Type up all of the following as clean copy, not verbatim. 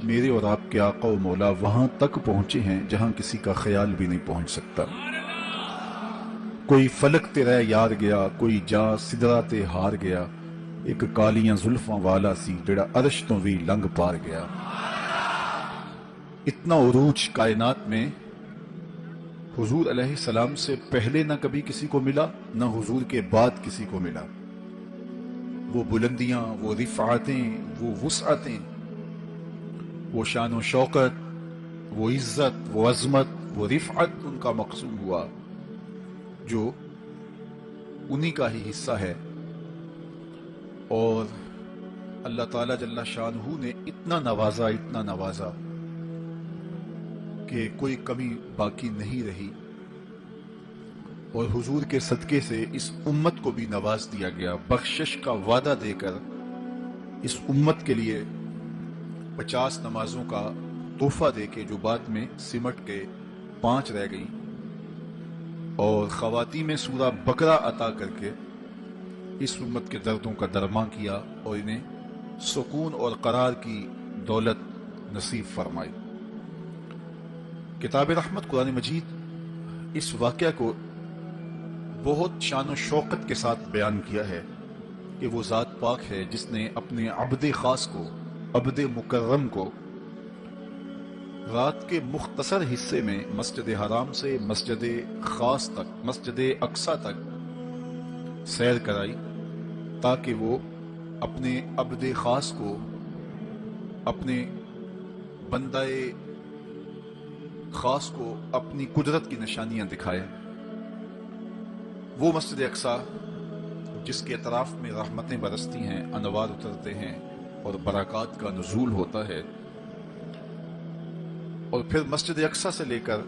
میرے اور آپ کے آقا و مولا وہاں تک پہنچے ہیں جہاں کسی کا خیال بھی نہیں پہنچ سکتا۔ کوئی فلک تے رہ یار گیا، کوئی جا سدرا تے ہار گیا، ایک کالیاں زلفاں والا سی جڑا عرش تو بھی لنگ پار گیا۔ اتنا عروج کائنات میں حضور علیہ السلام سے پہلے نہ کبھی کسی کو ملا، نہ حضور کے بعد کسی کو ملا۔ وہ بلندیاں، وہ رفعتیں، وہ وسعتیں، وہ شان و شوکت، وہ عزت، وہ عظمت، وہ رفعت ان کا مقصود ہوا جو انہی کا ہی حصہ ہے۔ اور اللہ تعالیٰ جل شانہ نے اتنا نوازا کہ کوئی کمی باقی نہیں رہی، اور حضور کے صدقے سے اس امت کو بھی نواز دیا گیا، بخشش کا وعدہ دے کر اس امت کے لیے 50 نمازوں کا تحفہ دے کے، جو بعد میں سمٹ کے 5 رہ گئی، اور خواتین سورہ بقرہ عطا کر کے اس امت کے دردوں کا درمان کیا اور انہیں سکون اور قرار کی دولت نصیب فرمائی۔ کتاب رحمت قرآن مجید اس واقعہ کو بہت شان و شوقت کے ساتھ بیان کیا ہے کہ وہ ذات پاک ہے جس نے اپنے عبد خاص کو، عبد مکرم کو، رات کے مختصر حصے میں مسجد حرام سے مسجد خاص تک، مسجد اقصی تک سیر کرائی، تاکہ وہ اپنے عبد خاص کو، اپنے بندہ خاص کو اپنی قدرت کی نشانیاں دکھائے۔ وہ مسجد اقصی جس کے اطراف میں رحمتیں برستی ہیں، انوار اترتے ہیں اور برکات کا نزول ہوتا ہے، اور پھر مسجد اقصی سے لے کر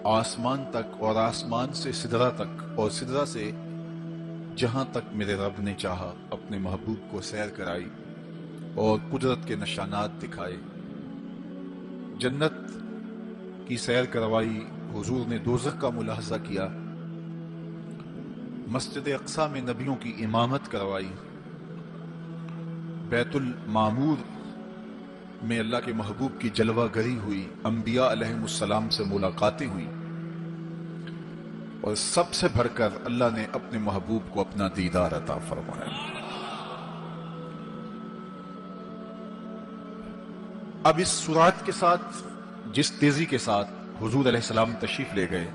آسمان تک، اور آسمان سے سدرہ تک، اور سدرہ سے جہاں تک میرے رب نے چاہا اپنے محبوب کو سیر کرائی اور قدرت کے نشانات دکھائے۔ جنت کی سیر کروائی، حضور نے دوزخ کا ملاحظہ کیا، مسجد اقصی میں نبیوں کی امامت کروائی، بیت المعمور میں اللہ کے محبوب کی جلوہ گری ہوئی، انبیاء علیہم السلام سے ملاقاتیں ہوئیں، اور سب سے بڑھ کر اللہ نے اپنے محبوب کو اپنا دیدار عطا فرمایا۔ اب اس سرعت کے ساتھ، جس تیزی کے ساتھ حضور علیہ السلام تشریف لے گئے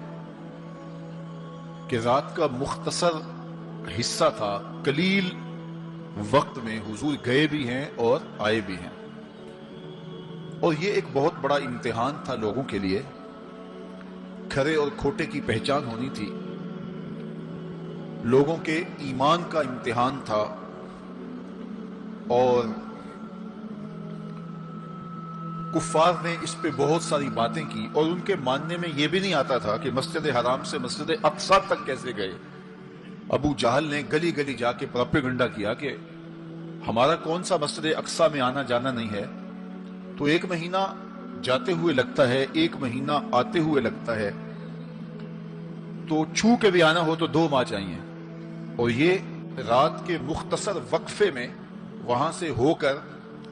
کہ رات کا مختصر حصہ تھا، قلیل وقت میں حضور گئے بھی ہیں اور آئے بھی ہیں، اور یہ ایک بہت بڑا امتحان تھا لوگوں کے لیے۔ کھرے اور کھوٹے کی پہچان ہونی تھی، لوگوں کے ایمان کا امتحان تھا، اور کفار نے اس پہ بہت ساری باتیں کی، اور ان کے ماننے میں یہ بھی نہیں آتا تھا کہ مسجد حرام سے مسجد اقصی تک کیسے گئے۔ ابو جہل نے گلی گلی جا کے پروپیگنڈا کیا کہ ہمارا کون سا مسجد اقصی میں آنا جانا نہیں ہے، تو 1 مہینہ جاتے ہوئے لگتا ہے، 1 مہینہ آتے ہوئے لگتا ہے، تو چھو کے بھی آنا ہو تو 2 ماہ چاہیے، اور یہ رات کے مختصر وقفے میں وہاں سے ہو کر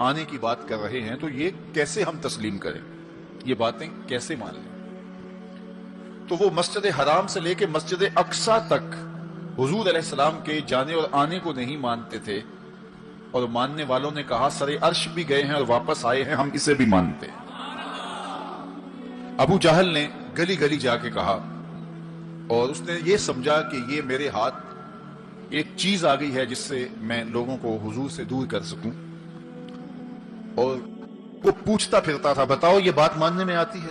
آنے کی بات کر رہے ہیں، تو یہ کیسے ہم تسلیم کریں، یہ باتیں کیسے مان لیں؟ تو وہ مسجد حرام سے لے کے مسجد اقصی تک حضور علیہ السلام کے جانے اور آنے کو نہیں مانتے تھے، اور ماننے والوں نے کہا سر عرش بھی گئے ہیں اور واپس آئے ہیں، ہم اسے بھی مانتے ہیں۔ ابو جہل نے گلی گلی جا کے کہا، اور اس نے یہ سمجھا کہ یہ میرے ہاتھ ایک چیز آ گئی ہے جس سے میں لوگوں کو حضور سے دور کر سکوں، اور وہ پوچھتا پھرتا تھا بتاؤ یہ بات ماننے میں آتی ہے؟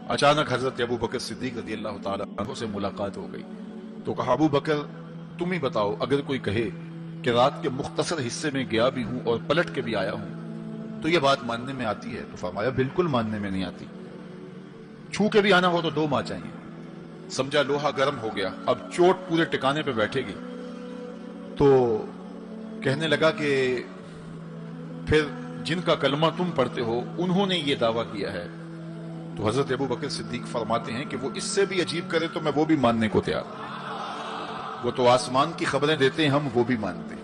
اچانک حضرت ابو بکر صدیق رضی اللہ تعالیٰ عنہ سے ملاقات ہو گئی، تو کہا ابو بکر تم ہی بتاؤ، اگر کوئی کہے کہ رات کے مختصر حصے میں گیا بھی ہوں اور پلٹ کے بھی آیا ہوں تو یہ بات ماننے میں آتی ہے؟ تو فرمایا بالکل ماننے میں نہیں آتی، چھو کے بھی آنا ہو تو 2 ماہ چاہیے۔ سمجھا لوہا گرم ہو گیا، اب چوٹ پورے ٹکانے پہ بیٹھے گی، تو کہنے لگا کہ پھر جن کا کلمہ تم پڑھتے ہو انہوں نے یہ دعویٰ کیا ہے۔ تو حضرت ابو بکر صدیق فرماتے ہیں کہ وہ اس سے بھی عجیب کرے تو میں وہ بھی ماننے کو تیار، وہ تو آسمان کی خبریں دیتے ہیں، ہم وہ بھی مانتے ہیں۔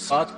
7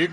1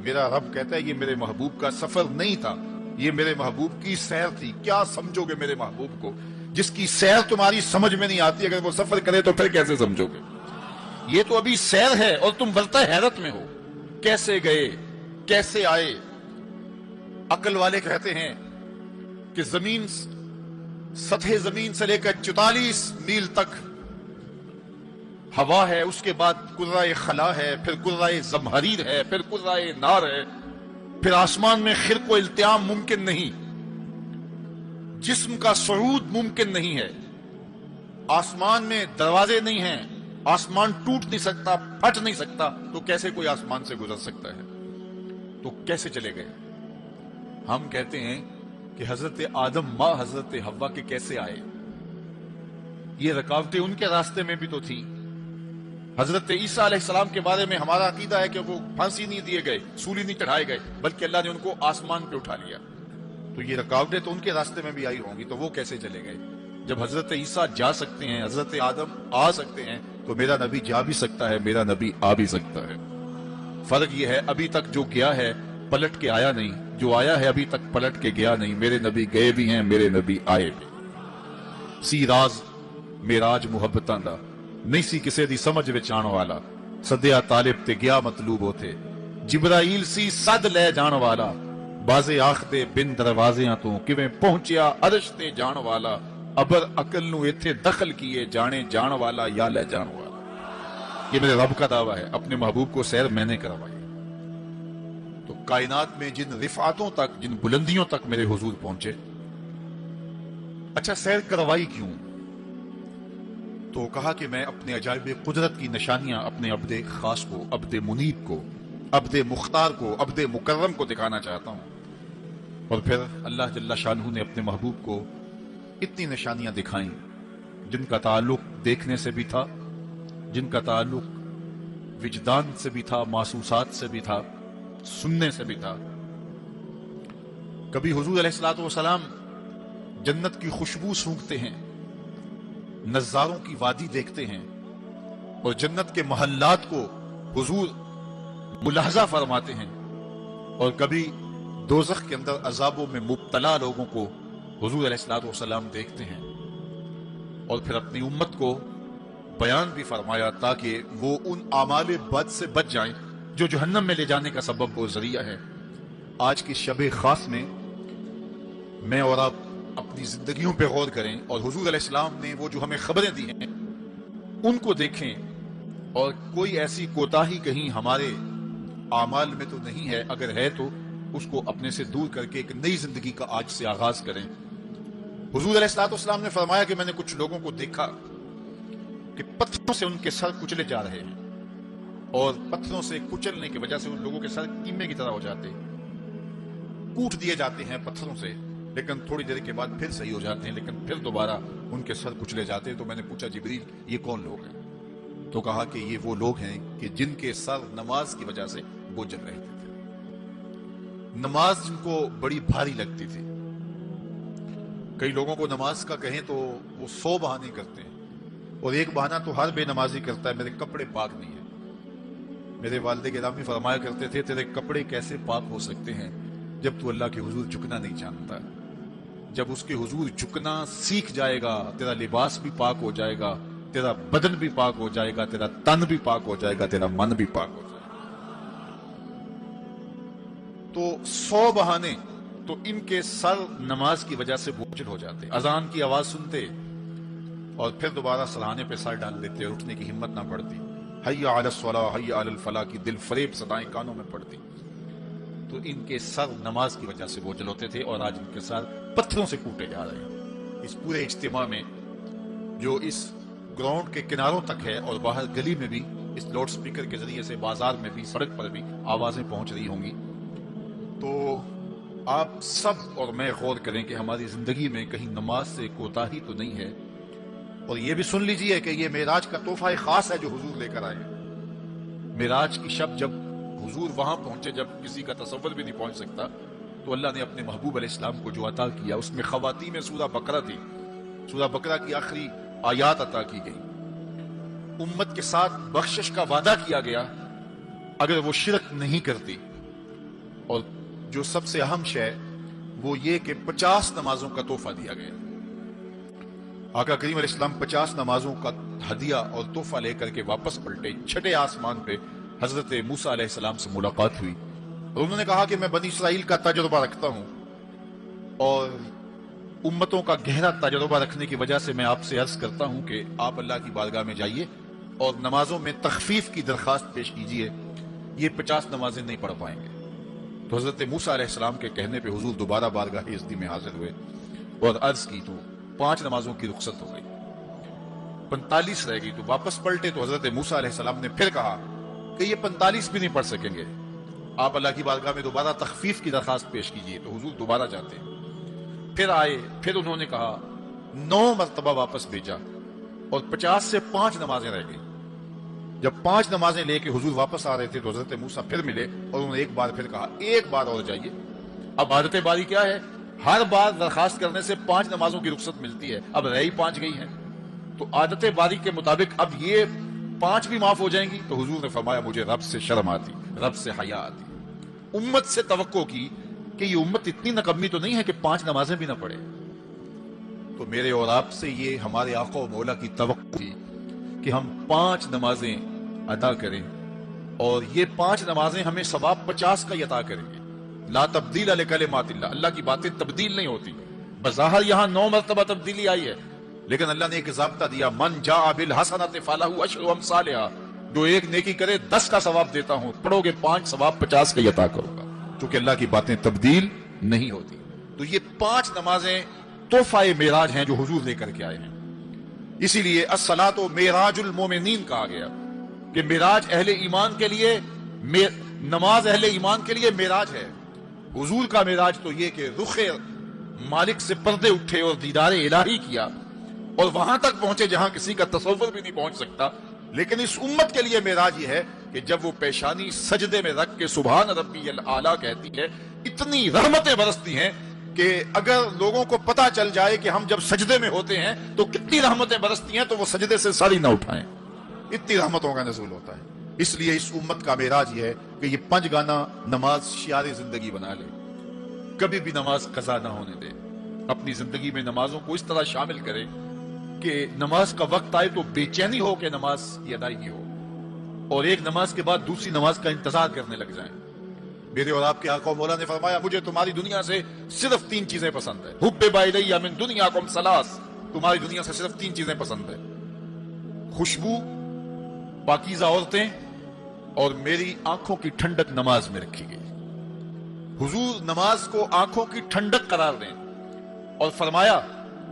میرا رب کہتا ہے یہ میرے محبوب کا سفر نہیں تھا، یہ میرے محبوب کی سیر تھی۔ کیا سمجھو گے میرے محبوب کو جس کی سیر تمہاری سمجھ میں نہیں آتی؟ اگر وہ سفر کرے تو پھر کیسے سمجھو گے؟ یہ تو ابھی سیر ہے اور تم ورطہ حیرت میں ہو، کیسے گئے کیسے آئے؟ عقل والے کہتے ہیں کہ زمین، سطح زمین سے لے کر 44 میل تک ہوا ہے، اس کے بعد کرۂ خلا ہے، پھر کرۂ زمہریر ہے، پھر کرۂ نار ہے، پھر آسمان میں خرق و التیام ممکن نہیں، جسم کا صعود ممکن نہیں ہے، آسمان میں دروازے نہیں ہیں، آسمان ٹوٹ نہیں سکتا، پھٹ نہیں سکتا، تو کیسے کوئی آسمان سے گزر سکتا ہے؟ تو کیسے چلے گئے؟ ہم کہتے ہیں کہ حضرت آدم ماں حضرت حوا کے کیسے آئے؟ یہ رکاوٹیں ان کے راستے میں بھی تو تھی۔ حضرت عیسیٰ علیہ السلام کے بارے میں ہمارا عقیدہ ہے کہ وہ پھانسی نہیں دیے گئے، سولی نہیں چڑھائے گئے، بلکہ اللہ نے ان کو آسمان پہ اٹھا لیا۔ تو یہ رکاوٹیں تو ان کے راستے میں بھی آئی ہوں گی، تو وہ کیسے چلے گئے؟ جب حضرت عیسیٰ جا سکتے ہیں، حضرت آدم آ سکتے ہیں، تو میرا نبی جا بھی سکتا ہے، میرا نبی آ بھی سکتا ہے۔ فرق یہ ہے ابھی تک جو گیا ہے پلٹ کے آیا نہیں، جو آیا ہے ابھی تک پلٹ کے گیا نہیں۔ میرے نبی گئے بھی ہیں، میرے نبی آئے بھی۔ سی راز میراج محبتاں دا نہیں سی کسے دی سمجھ وچ آن والا، سدیا طالب تے گیا مطلوب ہوتے، جبرائیل سی صد لے جان والا، بازے آخ دے بن دروازیاں تو کیویں پہنچیا عرش تے جان والا، ابر عقل نو ایتھے دخل کیے جانے جان والا یا لے جان والا۔ یہ میرے رب کا دعویٰ ہے، اپنے محبوب کو سیر میں نے کروائی۔ تو کائنات میں جن رفعتوں تک، جن بلندیوں تک میرے حضور پہنچے، اچھا سیر کروائی کیوں؟ تو کہا کہ میں اپنے عجائب قدرت کی نشانیاں اپنے عبد خاص کو، عبد منیب کو، عبد مختار کو، عبد مکرم کو دکھانا چاہتا ہوں۔ اور پھر اللہ جل شانہ نے اپنے محبوب کو اتنی نشانیاں دکھائیں جن کا تعلق دیکھنے سے بھی تھا، جن کا تعلق وجدان سے بھی تھا، محسوسات سے بھی تھا، سننے سے بھی تھا۔ کبھی حضور علیہ الصلوۃ والسلام جنت کی خوشبو سونگھتے ہیں، نظاروں کی وادی دیکھتے ہیں، اور جنت کے محلات کو حضور ملاحظہ فرماتے ہیں، اور کبھی دوزخ کے اندر عذابوں میں مبتلا لوگوں کو حضور علیہ الصلوۃ والسلام دیکھتے ہیں، اور پھر اپنی امت کو بیان بھی فرمایا تاکہ وہ ان اعمال بد سے بچ جائیں جو جہنم میں لے جانے کا سبب و ذریعہ ہے۔ آج کی شب خاص میں میں اور آپ اپنی زندگیوں پہ غور کریں، اور حضور علیہ السلام نے وہ جو ہمیں خبریں دی ہیں ان کو دیکھیں، اور کوئی ایسی کوتاہی کہیں ہمارے اعمال میں تو نہیں ہے، اگر ہے تو اس کو اپنے سے دور کر کے ایک نئی زندگی کا آج سے آغاز کریں۔ حضور علیہ الصلوۃ والسلام نے فرمایا کہ میں نے کچھ لوگوں کو دیکھا کہ پتھروں سے ان کے سر کچلے جا رہے ہیں، اور پتھروں سے کچلنے کی وجہ سے ان لوگوں کے سر قیمے کی طرح ہو جاتے، کوٹ دیے جاتے ہیں پتھروں سے، لیکن تھوڑی دیر کے بعد پھر صحیح ہو جاتے ہیں، لیکن پھر دوبارہ ان کے سر کچلے جاتے ہیں۔ تو میں نے پوچھا جبریل یہ کون لوگ ہیں؟ تو کہا کہ یہ وہ لوگ ہیں کہ جن کے سر نماز کی وجہ سے بوجھل رہتے تھے، نماز جن کو بڑی بھاری لگتی تھی۔ کئی لوگوں کو نماز کا کہیں تو وہ 100 بہانے کرتے ہیں، اور ایک بہانہ تو ہر بے نمازی کرتا ہے، میرے کپڑے پاک نہیں ہیں۔ میرے والد گرامی فرمایا کرتے تھے تیرے کپڑے کیسے پاک ہو سکتے ہیں جب تو اللہ کے حضور جھکنا نہیں جانتا؟ جب اس کے حضور جھکنا سیکھ جائے گا، تیرا لباس بھی پاک ہو جائے گا، تیرا بدن بھی پاک ہو جائے گا، تیرا تن بھی پاک ہو جائے گا، تیرا من بھی پاک ہو جائے گا۔ تو 100 بہانے، تو ان کے سر نماز کی وجہ سے بوجھل ہو جاتے، اذان کی آواز سنتے اور پھر دوبارہ سرہانے پہ سر ڈال دیتے اور اٹھنے کی ہمت نہ پڑتی، حی علی الصلاۃ حی علی الفلاح کی دل فریب صدائیں کانوں میں پڑتی۔ تو ان کے سر نماز کی وجہ سے بوجھل ہوتے تھے، اور آج ان کے سر پتھروں سے کوٹے جا رہے ہیں۔ اس پورے اجتماع میں جو اس گراؤنڈ کے کناروں تک ہے اور باہر گلی میں بھی اس لاؤڈ سپیکر کے ذریعے سے بازار میں بھی، سڑک پر بھی آوازیں پہنچ رہی ہوں گی، تو آپ سب اور میں غور کریں کہ ہماری زندگی میں کہیں نماز سے کوتاہی تو نہیں ہے۔ اور یہ بھی سن لیجئے کہ یہ معراج کا تحفہ خاص ہے جو حضور لے کر آئے۔ معراج کی شب جب حضور وہاں پہنچے، جب کسی کا تصور بھی نہیں پہنچ سکتا، تو اللہ نے اپنے محبوب علیہ السلام کو جو عطا کیا اس میں خواتین میں سورہ بقرہ تھی۔ سورہ بقرہ کی آخری آیات عطا کی گئی، امت کے ساتھ بخشش کا وعدہ کیا گیا اگر وہ شرک نہیں کرتی، اور جو سب سے اہم شے وہ یہ کہ 50 نمازوں کا تحفہ دیا گیا۔ آقا کریم علیہ السلام 50 نمازوں کا ہدیہ اور تحفہ لے کر کے واپس پلٹے۔ چھٹے آسمان پہ حضرت موسیٰ علیہ السلام سے ملاقات ہوئی اور انہوں نے کہا کہ میں بنی اسرائیل کا تجربہ رکھتا ہوں اور امتوں کا گہرا تجربہ رکھنے کی وجہ سے میں آپ سے عرض کرتا ہوں کہ آپ اللہ کی بارگاہ میں جائیے اور نمازوں میں تخفیف کی درخواست پیش کیجیے، یہ 50 نمازیں نہیں پڑھ پائیں گے۔ تو حضرت موسیٰ علیہ السلام کے کہنے پہ حضور دوبارہ بارگاہ عزتی میں حاضر ہوئے اور عرض کی تو 5 نمازوں کی رخصت ہو گئی، 45 رہ گئی۔ تو واپس پلٹے تو حضرت موسیٰ علیہ السلام نے پھر کہا کہ یہ 45 بھی نہیں پڑھ سکیں گے، آپ اللہ کی بارگاہ میں دوبارہ تخفیف کی درخواست پیش کیجیے۔ تو حضور دوبارہ جاتے، پھر آئے، پھر انہوں نے کہا 9 مرتبہ واپس بھیجا اور 50 سے 5 نمازیں رہ گئی۔ جب 5 نمازیں لے کے حضور واپس آ رہے تھے تو حضرت موسیٰ پھر ملے اور انہوں نے ایک بار پھر کہا ایک بار اور جائیے۔ اب عادت باری کیا ہے، ہر بار درخواست کرنے سے 5 نمازوں کی رخصت ملتی ہے، اب رہی 5 گئی ہیں، تو عادت باری کے مطابق اب یہ 5 بھی معاف ہو جائیں گی۔ تو حضور نے فرمایا مجھے رب سے شرم آتی، رب سے حیا آتی۔ امت سے توقع کی کہ یہ امت اتنی نکمی تو نہیں ہے کہ 5 نمازیں بھی نہ پڑھے۔ تو میرے اور آپ سے یہ ہمارے آقا و مولا کی توقع تھی کہ ہم 5 نمازیں ادا کریں اور یہ 5 نمازیں ہمیں ثواب 50 کا عطا کریں گے۔ لا تبدیل لکلمات اللہ، اللہ کی باتیں تبدیل نہیں ہوتی۔ بظاہر یہاں 9 مرتبہ تبدیلی آئی ہے، لیکن اللہ نے ایک ضابطہ دیا، من جاء بالحسنۃ فلہ عشر امثالھا، جو ایک نیکی کرے 10 کا ثواب دیتا ہوں، پڑھو گے 5 ثواب 50 کا عطا کروں گا، چونکہ اللہ کی باتیں تبدیل نہیں ہوتی۔ تو یہ 5 نمازیں تحفہ معراج ہیں جو حضور لے کر کے آئے ہیں، اسی لیے الصلاۃ معراج المومنین کہا گیا کہ معراج اہل ایمان کے لیے، نماز اہل ایمان کے لیے معراج ہے۔ حضور کا معراج تو یہ کہ رخ مالک سے پردے اٹھے اور دیدار الہی کیا اور وہاں تک پہنچے جہاں کسی کا تصور بھی نہیں پہنچ سکتا۔ لیکن اس امت کے لیے معراج یہ ہے کہ جب وہ پیشانی سجدے میں رکھ کے سبحان ربی الاعلیٰ کہتی ہے، اتنی رحمتیں برستی ہیں کہ اگر لوگوں کو پتا چل جائے کہ ہم جب سجدے میں ہوتے ہیں تو کتنی رحمتیں برستی ہیں تو وہ سجدے سے ساری نہ اٹھائیں، اتنی رحمتوں کا نزول ہوتا ہے۔ اس لیے اس امت کا معراج یہ ہے کہ یہ 5 گانا نماز شعار زندگی بنا لے، کبھی بھی نماز قضا نہ ہونے دے، اپنی زندگی میں نمازوں کو اس طرح شامل کرے کہ نماز کا وقت آئے تو بے چینی ہو کہ نماز کی ادائیگی ہو، اور ایک نماز کے بعد دوسری نماز کا انتظار کرنے لگ جائیں۔ میرے اور آپ کے آقا و مولا نے فرمایا مجھے تمہاری دنیا سے صرف 3 چیزیں پسند ہے، حبب الی من دنیاکم ثلاث، تمہاری دنیا سے صرف 3 چیزیں پسند ہیں، خوشبو، پاکیزہ عورتیں اور میری آنکھوں کی ٹھنڈک نماز میں رکھی گئی۔ حضور نماز کو آنکھوں کی ٹھنڈک قرار دیں، اور فرمایا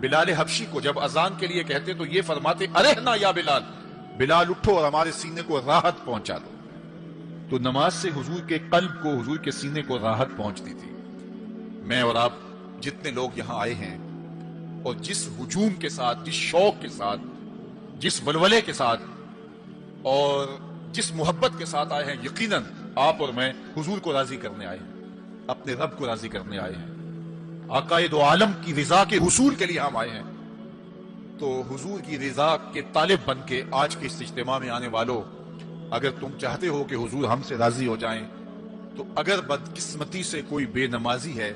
بلال حبشی کو جب اذان کے لیے کہتے تو یہ فرماتے ارحنا یا بلال، بلال اٹھو اور ہمارے سینے کو راحت پہنچا دو۔ تو نماز سے حضور کے قلب کو، حضور کے سینے کو راحت پہنچتی تھی۔ میں اور آپ جتنے لوگ یہاں آئے ہیں اور جس ہجوم کے ساتھ، جس شوق کے ساتھ، جس ولولے کے ساتھ اور جس محبت کے ساتھ آئے ہیں، یقیناً آپ اور میں حضور کو راضی کرنے آئے ہیں، اپنے رب کو راضی کرنے آئے ہیں، آقا دو عالم کی رضا کے حصول کے لیے ہم آئے ہیں۔ تو حضور کی رضا کے طالب بن کے آج کے اس اجتماع میں آنے والوں، اگر تم چاہتے ہو کہ حضور ہم سے راضی ہو جائیں، تو اگر بدقسمتی سے کوئی بے نمازی ہے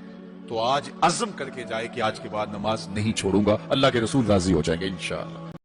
تو آج عزم کر کے جائے کہ آج کے بعد نماز نہیں چھوڑوں گا، اللہ کے رسول راضی ہو جائیں گے انشاءاللہ۔